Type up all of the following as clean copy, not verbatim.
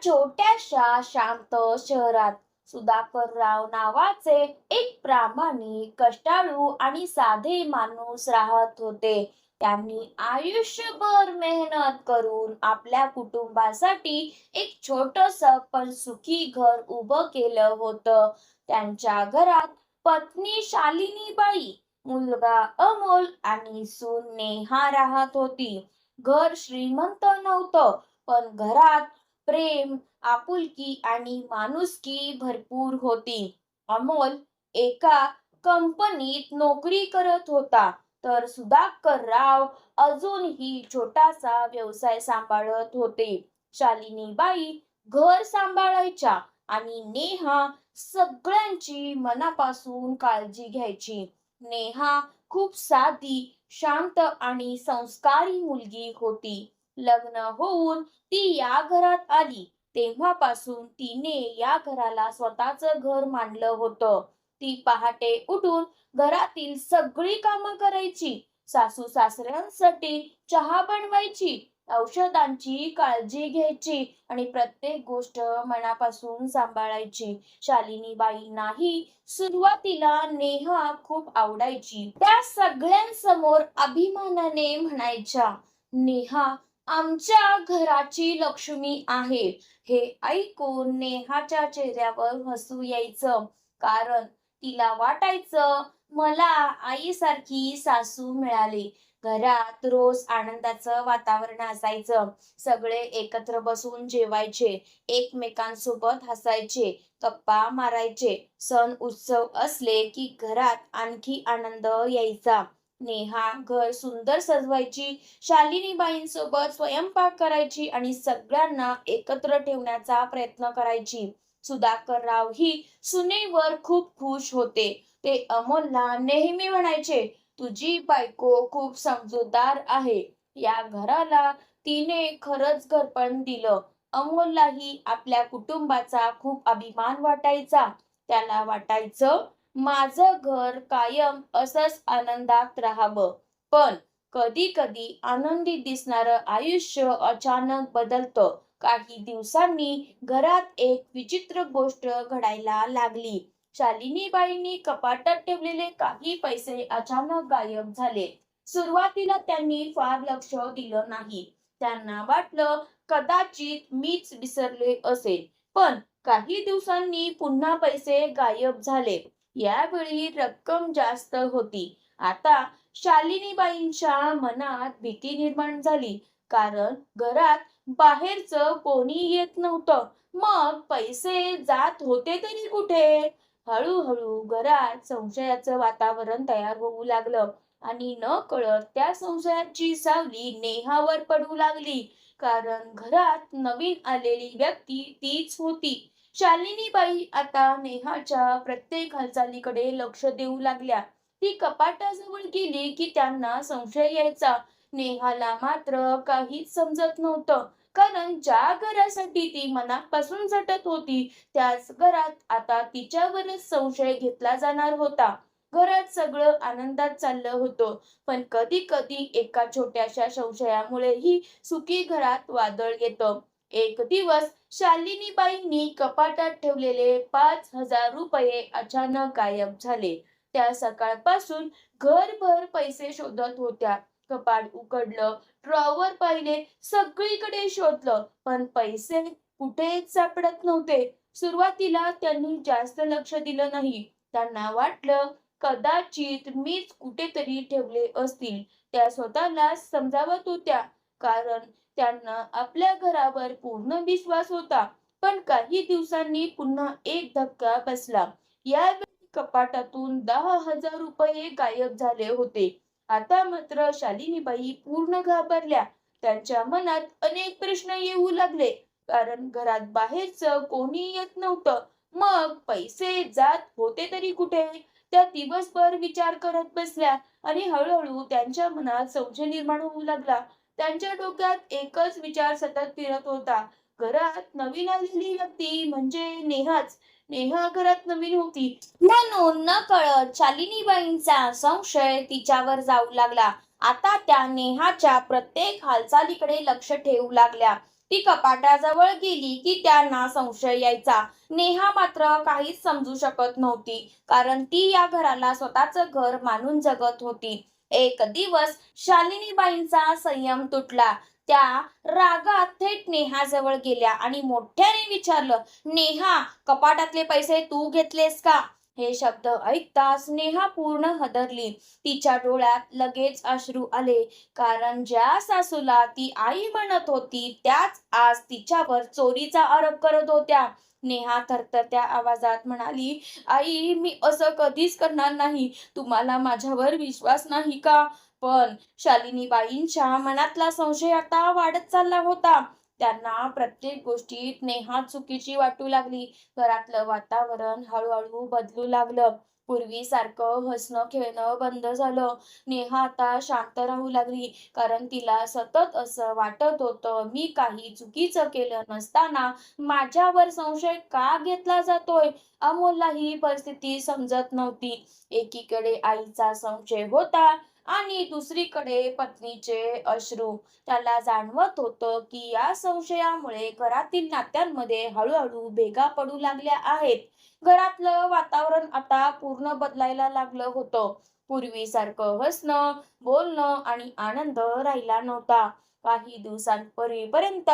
छोट्याशा शांत शहरात सुधाकरराव नावाचे एक प्रामाणिक, कष्टाळू आणि साधे माणूस राहत होते. त्यांनी आयुष्यभर मेहनत करून आपल्या कुटुंबासाठी एक छोटस पण सुखी घर उभं केलं होतं. त्यांच्या घरात पत्नी शालिनीबाई, मुलगा अमोल आणि सून नेहा राहत होती. घर श्रीमंत नव्हतं, पण घरात प्रेम, आपुलकी आणि माणुसकी भरपूर होती. अमोल एका कंपनीत नोकरी करत होता, तर सुधाकर राव अजूनही छोटासा व्यवसाय सांभाळत होते. शालिनीबाई घर सांभाळायच्या आणि नेहा सगळ्यांची मनापासून काळजी घ्यायची. नेहा खूप साधी, शांत आणि संस्कारी मुलगी होती. लग्न होऊन ती या घरात आली तेव्हापासून तिने या घराला स्वतःचं घर मानलं होतं. ती पहाटे उठून घरातील सगळी कामं करायची, सासू सासऱ्यांसाठी चहा बनवायची, औषधांची काळजी घ्यायची आणि प्रत्येक गोष्ट मनापासून सांभाळायची. शालिनीबाईंनाही सुरुवातीला नेहा खूप आवडायची. त्या सगळ्यांसमोर अभिमानाने म्हणायच्या, नेहा आमच्या घराची लक्ष्मी आहे. हे ऐकून नेहाच्या चेहऱ्यावर हसू यायचं, कारण तिला वाटायचं मला आईसारखी सासू मिळाली. घरात रोज आनंदाचं वातावरण असायचं. सगळे एकत्र बसून जेवायचे, एकमेकांसोबत हसायचे, गप्पा मारायचे. सण उत्सव असले की घरात आणखी आनंद यायचा. नेहा घर सुंदर सजवायची, शालिनीबाईंसोबत स्वयंपाक करायची आणि सगळ्यांना एकत्र ठेवण्याचा प्रयत्न करायची. सुधाकरराव ही सुनेवर खूप खुश होते. ते अमोलला नेहमी म्हणायचे, तुझी बायको खूप समजूतदार आहे. या घराला तिने खरंच घरपण दिलं. अमोललाही आपल्या कुटुंबाचा खूप अभिमान वाटायचा. त्याला वाटायचं माझं घर कायम असंच आनंदात राहावं. पण कधी कधी आनंदी दिसणारं आयुष्य अचानक बदलतं. काही दिवसांनी घरात एक विचित्र गोष्ट घडायला लागली. शालिनीबाईंनी कपाटात ठेवलेले काही पैसे अचानक गायब झाले. सुरुवातीला त्यांनी फार लक्ष दिलं नाही. त्यांना वाटलं कदाचित मीच विसरले असेल. पण काही दिवसांनी पुन्हा पैसे गायब झाले. यावेळी रक्कम जास्त होती. आता शालिनीबाईंच्या मनात भीती निर्माण झाली, कारण घरात बाहेरचं कोणी येत नव्हतं. मग पैसे जात होते तरी कुठे? हळूहळू घरात संशयाचं वातावरण तयार होऊ लागलं आणि नकळत त्या संशयाची सावली नेहावर पडू लागली, कारण घरात नवीन आलेली व्यक्ती तीच होती. शालिनीबाई आता नेहाच्या प्रत्येक हालचालीकडे लक्ष देऊ लागल्या. ती कपाटाजवळ गेली की त्यांना संशय यायचा. नेहाला मात्र काहीच समजत नव्हतं, कारण ज्या घरासाठी ती मनापासून झटत होती त्याच घरात आता तिच्यावरच संशय घेतला जाणार होता. घरात सगळं आनंदात चाललं होतं, पण कधी कधी एका छोट्याशा संशयामुळेही सुखी घरात वादळ येतं. एक दिवस शालिनीबाईंनी कपाटात ठेवलेले 5,000 रुपये अचानक गायब झाले. त्या सकाळपासून घरभर पैसे शोधत होत्या. कपाट उघडलं, ड्रॉवर पाहिले, सगळीकडे शोधलं, पण पैसे कुठेच सापडत नव्हते. सुरुवातीला त्यांनी जास्त लक्ष दिलं नाही. त्यांना वाटलं कदाचित मीच कुठेतरी ठेवले असतील. त्या स्वतःला समजावत होत्या, कारण त्यांना आपल्या घरावर पूर्ण विश्वास होता. पण काही दिवसांनी पुन्हा एक धक्का बसला. यावेळी कपाटातून 10,000 रुपये गायब झाले होते. आता मात्र शालिनीबाई पूर्ण घाबरल्या. त्यांच्या मनात अनेक प्रश्न येऊ लागले, कारण घरात बाहेरचं कोणी येत नव्हतं. मग पैसे जात होते तरी कुठे? त्या दिवसभर विचार करत बसल्या आणि हळूहळू त्यांच्या मनात संशय निर्माण होऊ लागला. त्यांच्या डोक्यात एकच विचार सतत फिरत होता, घरात नवीन आलेली व्यक्ती म्हणजे नेहाच. नेहा घरात नवीन होती म्हणून नकळत शालिनीबाईंचा संशय तिच्यावर जाऊ लागला. आता त्या नेहाच्या प्रत्येक हालचालीकडे लक्ष ठेवू लागल्या. ती कपाटाजवळ गेली की त्यांना संशय यायचा. नेहा मात्र काहीच समजू शकत नव्हती, कारण ती या घराला स्वतःचं घर मानून जगत होती. एक दिवस शालिनीबाईंचा संयम तुटला. त्या रागात थेट नेहाजवळ गेल्या आणि मोठ्याने विचारलं, "नेहा, कपाटातले पैसे तू घेतलेस का?" हे शब्द ऐकताच नेहा पूर्ण हादरली. तिच्या डोळ्यात लगेच अश्रू आले, कारण ज्या सासूला ती आई म्हणत होती त्याच आज तिच्यावर चोरीचा आरोप करत होत्या. नेहा थरथरत्या आवाजात म्हणाली, "आई, मी असं कधीच करणार नाही. तुम्हाला माझ्यावर विश्वास नाही का?" पण शालिनीबाईंच्या मनातला संशय आता वाढत चालला होता. त्यांना प्रत्येक गोष्टीत नेहा चुकीची वाटू लागली. घरातलं वातावरण हळूहळू बदलू लागलं. पूर्वीसारखं हसणं खेळणं बंद झालं. नेहा आता शांत राहू लागली, कारण तिला सतत असं वाटत होतं, मी काही चुकीचं केलं नसताना माझ्यावर संशय का घेतला जातोय. अमोलला ही परिस्थिती समजत नव्हती. एकीकडे आईचा संशय होता आणि दुसरीकडे पत्नीचे अश्रू. त्याला जाणवत होतं की या संशयामुळे घरातील नात्यांमध्ये हळूहळू भेगा पडू लागल्या आहेत. घरातलं वातावरण आता पूर्ण बदलायला लागलं होतं. पूर्वीसारखं हसणं, बोलणं आणि आनंद राहिला नव्हता. काही दिवसांपर्यंत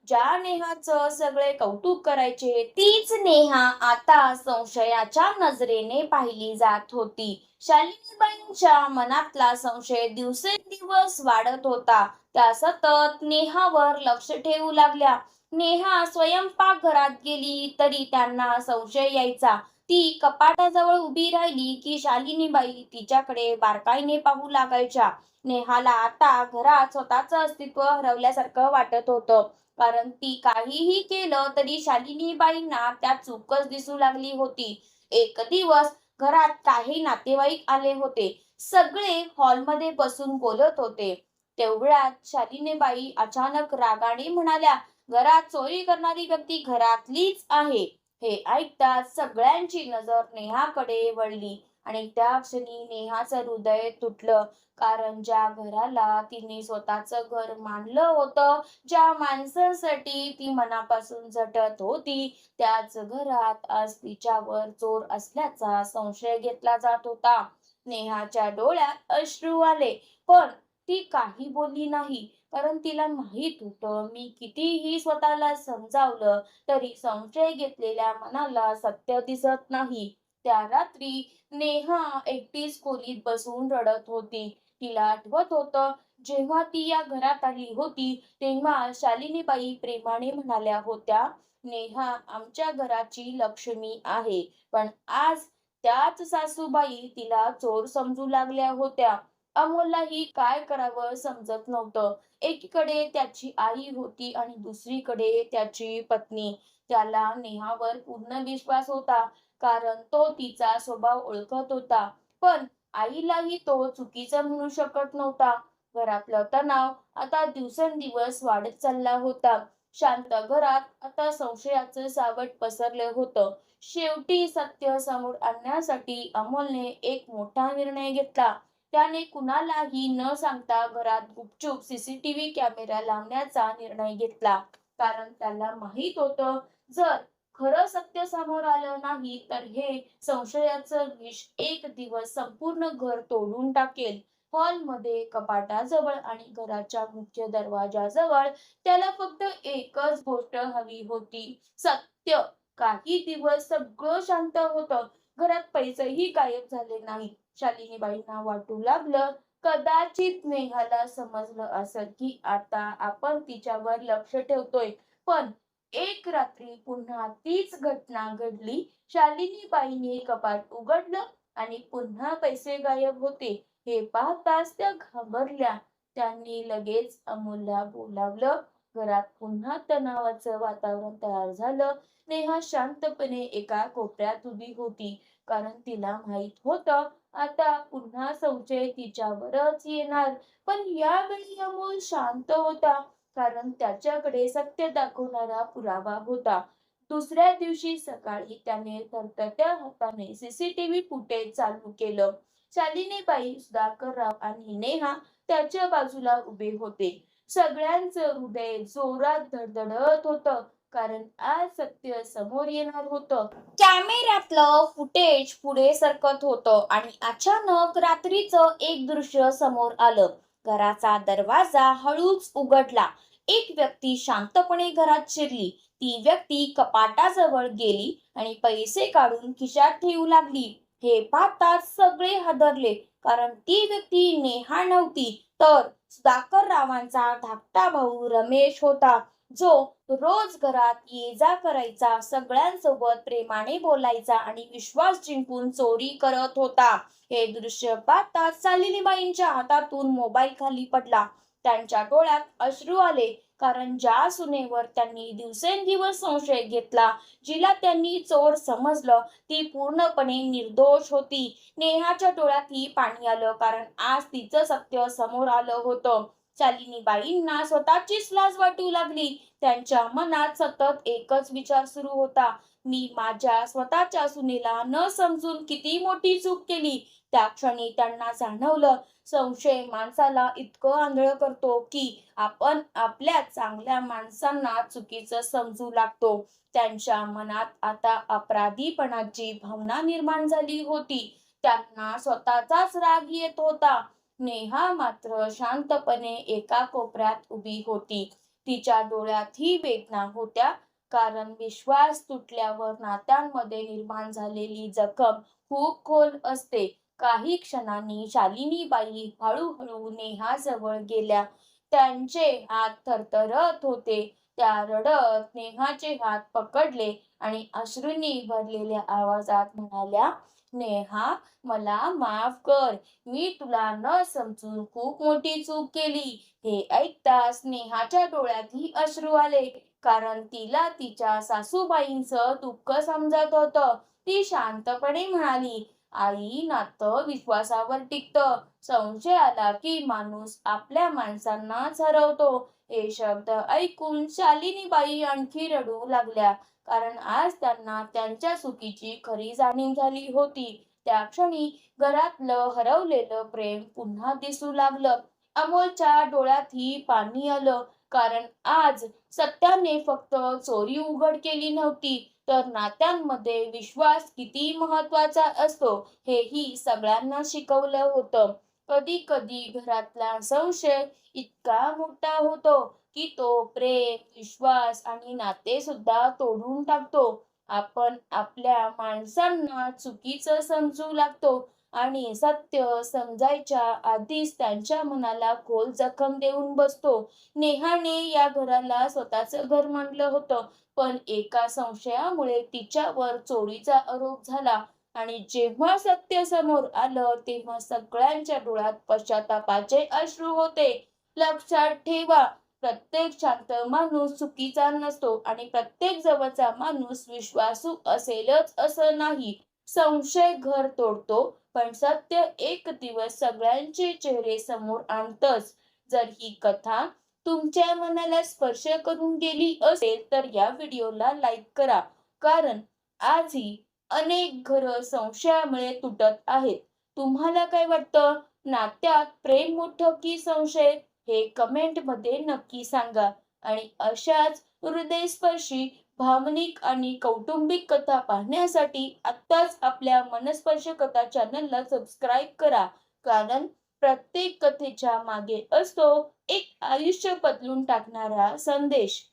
ज्या नेहाचं सगळे कौतुक करायचे, तीच नेहा आता संशयाच्या नजरेने पाहिली जात होती. शालिनीबाईंच्या मनातला संशय दिवसेंदिवस वाढत होता. त्या सतत नेहावर लक्ष ठेवू लागल्या. नेहा स्वयंपाकघरात गेली तरी त्यांना संशय यायचा. ती कपाटाजवळ उभी राहिली की शालिनीबाई तिच्याकडे बारकाईने पाहू लागायच्या. नेहाला आता घरात स्वतःचं अस्तित्व हरवल्यासारखं वाटत होतं, कारण ती काहीही केलं तरी शालिनीबाईंना त्यात चूकच दिसू लागली होती. एक दिवस घरात काही नातेवाईक आले होते. सगळे हॉलमध्ये बसून बोलत होते. तेवढ्यात शालिनीबाई अचानक रागाने म्हणाल्या, "घरात चोरी करणारी व्यक्ती घरातलीच आहे." हे ऐकताच सगळ्यांची नजर नेहाकडे वळली आणि त्या क्षणी नेहाचं हृदय तुटलं. कारण ज्या घराला तिने स्वतःचं घर मानलं होतं, ज्या माणसांसाठी ती मनापासून झटत होती, त्याच घरात आज तिच्यावर चोर असल्याचा संशय घेतला जात होता. नेहाच्या डोळ्यात अश्रू आले, पण ती काही बोलली नाही. कारण तिला माहित होतं, मी कितीही स्वतःला समजावलं तरी संशय घेतलेल्या मनाला सत्य दिसत नाही. त्या रात्री नेहा एकटीच खोलीत बसून रडत होती. तिला आठवत होतं, जेव्हा ती या घरात आली होती तेव्हा शालिनीबाई प्रेमाने म्हणाल्या होत्या, "नेहा आमच्या घराची लक्ष्मी आहे." पण आज त्याच सासूबाई तिला चोर समजू लागल्या होत्या. अमोललाही काय करावं समजत नव्हतं. एकीकडे त्याची आई होती आणि दुसरीकडे त्याची पत्नी. त्याला नेहावर पूर्ण विश्वास होता, कारण तो तिचा स्वभाव ओळखत होता. पण आईलाही तो चुकीचं म्हणू शकत नव्हता. घरातलं तणाव आता दिवसेंदिवस वाढत चालला होता. शांत घरात आता संशयाचं सावट पसरलं होतं. शेवटी सत्य समोर आणण्यासाठी अमोलने एक मोठा निर्णय घेतला. त्याने कुणालाही न सांगता घरात गुपचूप सीसीटीव्ही कॅमेरा लावण्याचा निर्णय घेतला. कारण त्याला माहित होतं, जर खरं सत्य समोर आलं नाही तर हे संशयाचं विष एक दिवस संपूर्ण घर तोडून टाकेल. हॉलमध्ये कपाटाजवळ आणि घराच्या मुख्य दरवाजाजवळ त्याला फक्त एकच गोष्ट हवी होती, सत्य. काही दिवस सगळं शांत होतं. घरात पैसेही गायब झाले नाहीत. शालिनीबाईंना वाटू लागलं, कदाचित नेहाला समजलं असेल की आता आपण तिच्यावर लक्ष ठेवतोय. पण एक रात्री पुन्हा तीच घटना घडली. शालिनीबाईंनी कपाट उघडलं आणि पुन्हा पैसे गायब होते. हे पाहताच त्या घाबरल्या. त्यांनी लगेच अमोलला बोलावलं. घरात पुन्हा तणावाचं वातावरण तयार झालं. नेहा शांतपणे एका कोपऱ्यात उभी होती, कारण तिला माहित होतं, आता पुन्हा संशय तिच्यावरच येणार. पण यावेळी अमोल शांत होता, कारण त्याच्याकडे सत्य दाखवणारा पुरावा होता. दुसऱ्या दिवशी सकाळी त्याने थरथरत्या हाताने सीसीटीव्ही फुटेज चालू केलं. शालिनीबाई, सुधाकरराव आणि नेहा त्याच्या बाजूला उभे होते. सगळ्यांचं हृदय जोरात धडधडत होतं, कारण आज सत्य समोर येणार होतं. कॅमेऱ्यातलं फुटेज पुढे सरकत होतं आणि अचानक रात्रीचं एक दृश्य समोर आलं. घराचा दरवाजा हळूच उघडला. एक व्यक्ती शांतपणे घरात शिरली. ती व्यक्ती कपाटाजवळ गेली आणि पैसे काढून खिशात ठेवू लागली. हे पाहताच सगळे हादरले, कारण ती व्यक्ती नेहा नव्हती, तर सुधाकररावांचा धाकटा भाऊ रमेश होता, जो रोज घरात ये जा करायचा, सगळ्यांसोबत प्रेमाने बोलायचा आणि विश्वास जिंकून चोरी करत होता. हे दृश्य पाहताच शालिनीबाईंच्या हातातून मोबाईल खाली पडला. त्यांच्या डोळ्यात अश्रू आले, कारण ज्या सुनेवर त्यांनी दिवसेंदिवस संशय घेतला, जिला त्यांनी चोर समजलं, ती पूर्णपणे निर्दोष होती. नेहाच्या डोळ्यातही पाणी आलं, कारण आज तिचं सत्य समोर आलं होतं. शालिनीबाईंना स्वतःचीच लाज वाटू लागली. त्यांच्या मनात सतत एकच विचार सुरू होता, मी माझ्या स्वतःच्या सुनेला न समजून किती मोठी चूक केली. त्या क्षणी त्यांना जाणवलं, संशय माणसाला इतकं आंधळं करतो की आपण आपल्या चांगल्या माणसांना चुकीचं समजू लागतो. त्यांच्या मनात आता अपराधीपणाची भावना निर्माण झाली होती. त्यांना स्वतःचाच राग येत होता. नेहा मात्र शांतपणे एका कोपऱ्यात उभी होती. तिच्या डोळ्यातही वेदना होत्या, कारण विश्वास तुटल्यावर नात्यांमध्ये निर्माण झालेली जखम खूप खोल असते. काही क्षणांनी शालिनीबाई हळूहळू नेहाजवळ गेल्या. त्यांचे हात थरथरत होते. त्या रडत नेहाचे हात पकडले आणि अश्रूंनी भरलेल्या आवाजात म्हणाल्या, नेहा, मला माफ कर. मी तुला न समजून खूप मोठी चूक केली. हे ऐकताच नेहाच्या डोळ्यातही अश्रू आले, कारण तिला तिच्या सासूबाईंचं दुःख समजत होतं. ती शांतपणे म्हणाली, आई, नातं विश्वासावर टिकतं. संशय आला की माणूस आपल्या माणसांनाच हरवतो. हे शब्द ऐकून शालिनीबाई आणखी रडू लागल्या, कारण आज त्यांना त्यांच्या चुकीची खरी जाणीव झाली होती. त्या क्षणी घरातलं हरवलेलं प्रेम पुन्हा दिसू लागलं. अमोलच्या डोळ्यातही पाणी आलं, कारण आज सत्याने फक्त चोरी उघड केली नव्हती, तर नात्यांमध्ये विश्वास किती महत्वाचा असतो हेही सगळ्यांना शिकवलं होतं. कधी कधी घरातला संशय इतका मोठा होतो की तो प्रेम, विश्वास आणि नाते सुद्धा तोडून टाकतो. आपण आपल्या माणसांना चुकीचं समजू लागतो आणि सत्य समजायच्या आधीच त्यांच्या मनाला खोल जखम देऊन बसतो. नेहाने या घराला स्वतःचं घर मानलं होतं, पण एका संशयामुळे तिच्यावर चोरीचा आरोप झाला आणि जेव्हा सत्य समोर आलं, तेव्हा सगळ्यांच्या डोळ्यात पश्चातापाचे अश्रू होते. लक्षात ठेवा, प्रत्येक शांत माणूस चुकीचा नसतो आणि प्रत्येक जवळचा माणूस विश्वासू असेलच असं नाही. संशय घर तोडतो, पण सत्य एक दिवस सगळ्यांचे चेहरे समोर आणतच. जर ही कथा तुमच्या मनाला स्पर्श करून गेली असेल, तर या व्हिडिओला लाईक करा, कारण आजही अनेक घरं संशयामुळे तुटत आहेत. तुम्हाला काय वाटतं? नात्यात प्रेम मोठं की संशय? हे कमेंट मध्ये नक्की सांगा. आणि अशाच हृदयस्पर्शी, भावनिक आणि कौटुंबिक कथा पाहण्यासाठी आत्ताच आपल्या मनस्पर्श कथा चॅनलला सबस्क्राईब करा, कारण प्रत्येक कथेच्या मागे असतो एक आयुष्य बदलून टाकणारा संदेश.